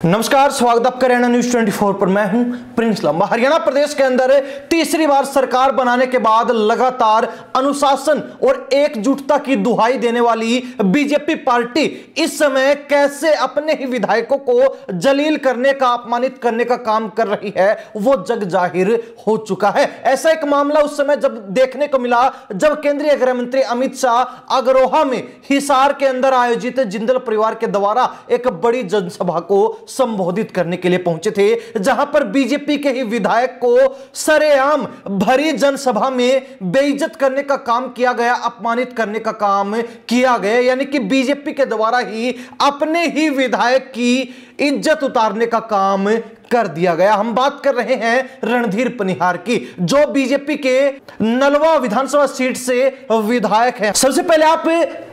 नमस्कार, स्वागत आपका हरियाणा न्यूज 24 पर। मैं हूं प्रिंस लंबा। हरियाणा प्रदेश के अंदर तीसरी बार सरकार बनाने के बाद लगातार अनुशासन और एकजुटता की दुहाई देने वाली बीजेपी पार्टी इस समय कैसे अपने ही विधायकों को जलील करने का, अपमानित करने का काम कर रही है, वो जग जाहिर हो चुका है। ऐसा एक मामला उस समय जब देखने को मिला जब केंद्रीय गृह मंत्री अमित शाह अग्रोहा में हिसार के अंदर आयोजित जिंदल परिवार के द्वारा एक बड़ी जनसभा को संबोधित करने के लिए पहुंचे थे, जहां पर बीजेपी के ही विधायक को सरेआम भरी जनसभा में बेइज्जत करने का काम किया गया, अपमानित करने का काम किया गया। यानी कि बीजेपी के द्वारा ही अपने ही विधायक की इज्जत उतारने का काम कर दिया गया। हम बात कर रहे हैं रणधीर पनिहार की, जो बीजेपी के नलवा विधानसभा सीट से विधायक हैं। सबसे पहले आप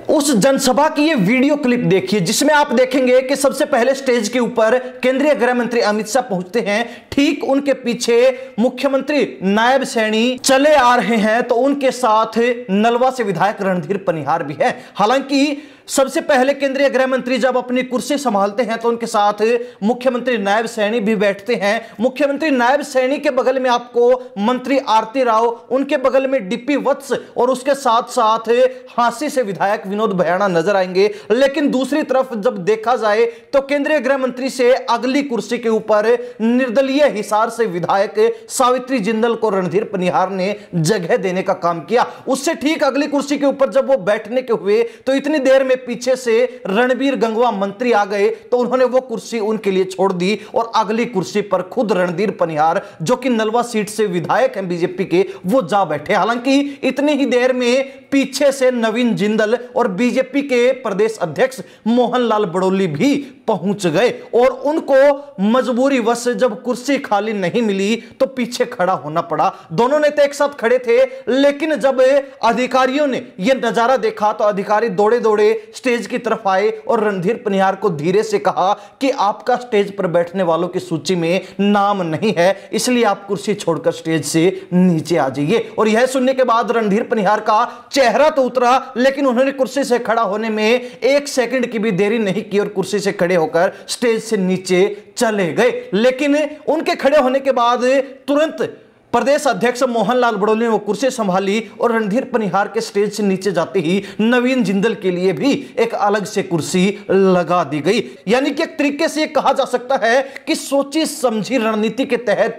उस जनसभा की ये वीडियो क्लिप देखिए, जिसमें आप देखेंगे कि सबसे पहले स्टेज के ऊपर केंद्रीय गृह मंत्री अमित शाह पहुंचते हैं, ठीक उनके पीछे मुख्यमंत्री नायब सैनी चले आ रहे हैं, तो उनके साथ नलवा से विधायक रणधीर पनिहार भी है। हालांकि सबसे पहले केंद्रीय गृह मंत्री जब अपनी कुर्सी संभालते हैं तो उनके साथ मुख्यमंत्री नायब सैनी भी बैठते हैं। मुख्यमंत्री नायब सैनी के बगल में आपको मंत्री आरती राव, उनके बगल में डीपी वत्स और उसके साथ साथ हांसी से विधायक विनोद भयाना नजर आएंगे। लेकिन दूसरी तरफ जब देखा जाए तो केंद्रीय गृह मंत्री से अगली कुर्सी के ऊपर निर्दलीय हिसार से विधायक सावित्री जिंदल को रणधीर पनिहार ने जगह देने का काम किया। उससे ठीक अगली कुर्सी के ऊपर जब वो बैठने के हुए तो इतनी देर में पीछे से रणबीर गंगवा मंत्री आ गए, तो उन्होंने वो कुर्सी उनके लिए छोड़ दी और अगली कुर्सी पर खुद रणधीर पनिहार, जो कि नलवा सीट से विधायक हैं बीजेपी के, वो जा बैठे। हालांकि इतनी ही देर में पीछे से नवीन जिंदल और बीजेपी के प्रदेश अध्यक्ष मोहनलाल बड़ोली भी पहुंच गए और उनको मजबूरी वश जब कुर्सी खाली नहीं मिली तो पीछे खड़ा होना पड़ा। दोनों नेता एक साथ खड़े थे, लेकिन जब अधिकारियों ने यह नजारा देखा तो अधिकारी दौड़े दौड़े स्टेज की तरफ आए और रणधीर पनिहार को धीरे से कहा कि आपका स्टेज पर बैठने वालों की सूची में नाम नहीं है, इसलिए आप कुर्सी छोड़कर स्टेज से नीचे आ जाइए। और यह सुनने के बाद रणधीर पनिहार का चेहरा तो उतरा, लेकिन उन्होंने कुर्सी से खड़ा होने में एक सेकंड की भी देरी नहीं की और कुर्सी से खड़े होकर स्टेज से नीचे चले गए। लेकिन उनके खड़े होने के बाद तुरंत प्रदेश अध्यक्ष मोहनलाल बड़ोली ने वो कुर्सी संभाली और रणधीर पनिहार के स्टेज से नीचे जाते ही नवीन जिंदल के लिए भी एक अलग से कुर्सी लगा दी गई। यानी कि एक तरीके से कहा जा सकता है कि सोची समझी रणनीति के तहत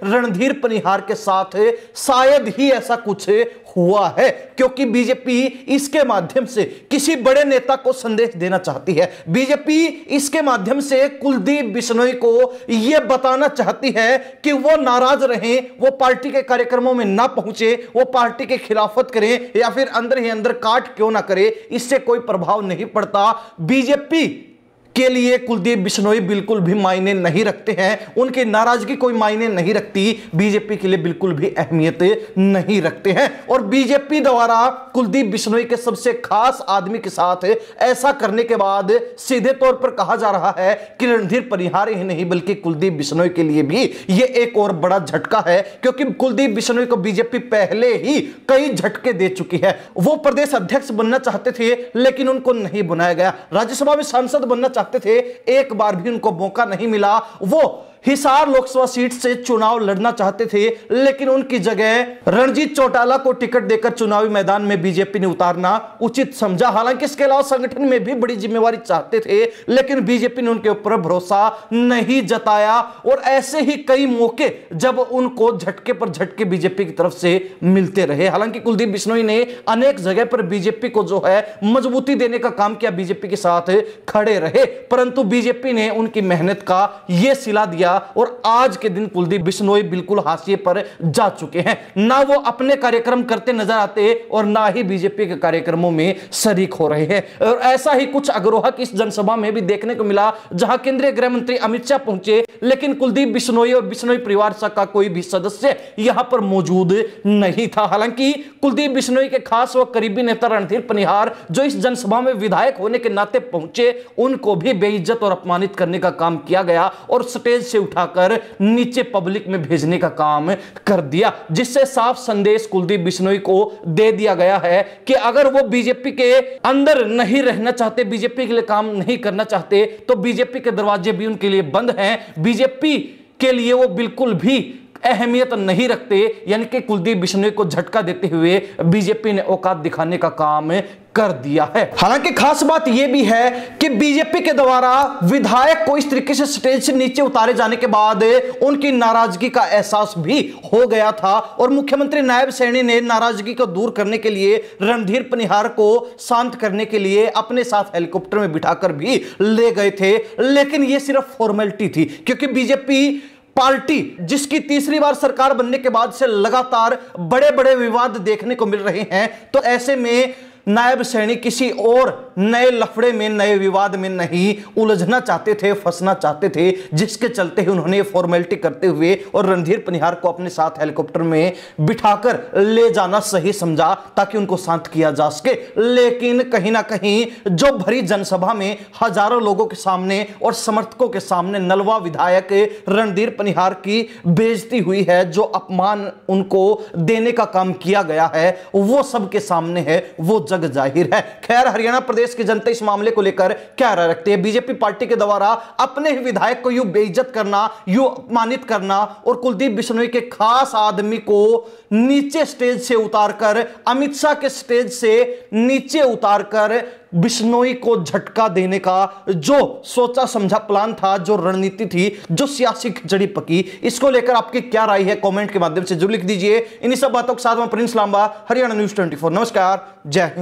रणधीर पनिहार के साथ शायद ही ऐसा कुछ हुआ है, क्योंकि बीजेपी इसके माध्यम से किसी बड़े नेता को संदेश देना चाहती है। बीजेपी इसके माध्यम से कुलदीप बिश्नोई को यह बताना चाहती है कि वो नाराज रहें, वो पार्टी के कार्यक्रमों में ना पहुंचे, वो पार्टी के खिलाफत करें या फिर अंदर ही अंदर काट क्यों ना करे, इससे कोई प्रभाव नहीं पड़ता। बीजेपी के लिए कुलदीप बिश्नोई बिल्कुल भी मायने नहीं रखते हैं, उनकी नाराजगी कोई मायने नहीं रखती, बीजेपी के लिए बिल्कुल भी अहमियत नहीं रखते हैं। और बीजेपी द्वारा कुलदीप बिश्नोई के सबसे खास आदमी के साथ ऐसा करने के बाद सीधे तौर पर कहा जा रहा है कि रणधीर पनिहार ही नहीं बल्कि कुलदीप बिश्नोई के लिए भी यह एक और बड़ा झटका है, क्योंकि कुलदीप बिश्नोई को बीजेपी पहले ही कई झटके दे चुकी है। वो प्रदेश अध्यक्ष बनना चाहते थे, लेकिन उनको नहीं बनाया गया। राज्यसभा में सांसद बनना चाहते थे, एक बार भी उनको मौका नहीं मिला। वो हिसार लोकसभा सीट से चुनाव लड़ना चाहते थे, लेकिन उनकी जगह रणजीत चौटाला को टिकट देकर चुनावी मैदान में बीजेपी ने उतारना उचित समझा। हालांकि इसके अलावा संगठन में भी बड़ी जिम्मेवारी चाहते थे, लेकिन बीजेपी ने उनके ऊपर भरोसा नहीं जताया और ऐसे ही कई मौके जब उनको झटके पर झटके बीजेपी की तरफ से मिलते रहे। हालांकि कुलदीप बिश्नोई ने अनेक जगह पर बीजेपी को जो है मजबूती देने का काम किया, बीजेपी के साथ खड़े रहे, परंतु बीजेपी ने उनकी मेहनत का यह सिला दिया और आज के दिन कुलदीप बिश्नोई बिल्कुल हाशिए पर जा चुके हैं। ना वो अपने कार्यक्रम करते नजर आते और ना ही बीजेपी के कार्यक्रमों में शरीक हो रहे हैं। और ऐसा ही कुछ अग्रोहा की इस जनसभा में भी देखने को मिला, जहां केंद्रीय गृह मंत्री अमित शाह पहुंचे, लेकिन कुलदीप बिश्नोई और बिश्नोई परिवार का कोई भी सदस्य यहां पर मौजूद नहीं था। हालांकि कुलदीप बिश्नोई के खास व करीबी नेता रणधीर पनिहार, जो इस जनसभा में विधायक होने के नाते पहुंचे, उनको भी बेइज्जत और अपमानित करने का काम किया गया और स्टेज से उठाकर नीचे पब्लिक में भेजने का काम कर दिया, जिससे साफ संदेश कुलदीप बिश्नोई को दे दिया गया है कि अगर वो बीजेपी के अंदर नहीं रहना चाहते, बीजेपी के लिए काम नहीं करना चाहते, तो बीजेपी के दरवाजे भी उनके लिए बंद हैं। बीजेपी के लिए वो बिल्कुल भी अहमियत नहीं रखते। यानी कि कुलदीप बिश्नोई को झटका देते हुए बीजेपी ने औकात दिखाने का काम कर दिया है। हालांकि खास बात यह भी है कि बीजेपी के द्वारा विधायक को इस तरीके से स्टेज से नीचे उतारे जाने के बाद उनकी नाराजगी का एहसास भी हो गया था और मुख्यमंत्री नायब सैनी ने नाराजगी को दूर करने के लिए रणधीर पनिहार को शांत करने के लिए अपने साथ हेलीकॉप्टर में बिठाकर भी ले गए थे। लेकिन यह सिर्फ फॉर्मेलिटी थी, क्योंकि बीजेपी पार्टी जिसकी तीसरी बार सरकार बनने के बाद से लगातार बड़े बड़े विवाद देखने को मिल रहे हैं, तो ऐसे में नायब सैनी किसी और नए लफड़े में, नए विवाद में नहीं उलझना चाहते थे, फंसना चाहते थे, जिसके चलते ही उन्होंने फॉर्मेलिटी करते हुए और रणधीर पनिहार को अपने साथ हेलीकॉप्टर में बिठाकर ले जाना सही समझा ताकि उनको शांत किया जा सके। लेकिन कहीं ना कहीं जो भरी जनसभा में हजारों लोगों के सामने और समर्थकों के सामने नलवा विधायक रणधीर पनिहार की बेइज्जती हुई है, जो अपमान उनको देने का काम किया गया है, वो सबके सामने है, वो जग जाहिर है। खैर, हरियाणा प्रदेश की जनता इस मामले को लेकर क्या राय रखती है? बीजेपी पार्टी के द्वारा अपने ही विधायक को यूं बेइज्जत करना, यूं अपमानित करना और कुलदीप बिश्नोई के खास आदमी को नीचे स्टेज से उतारकर, अमित शाह के स्टेज से नीचे उतारकर बिश्नोई को झटका देने का जो सोचा समझा प्लान था, जो रणनीति थी, जो सियासी खिचड़ी पकी, इसको लेकर आपकी क्या राय है? कमेंट के माध्यम से जरूर लिख दीजिए। इन्हीं सब बातों के साथ मैं प्रिंस लांबा, हरियाणा न्यूज़ 24। नमस्कार, जय हिंद।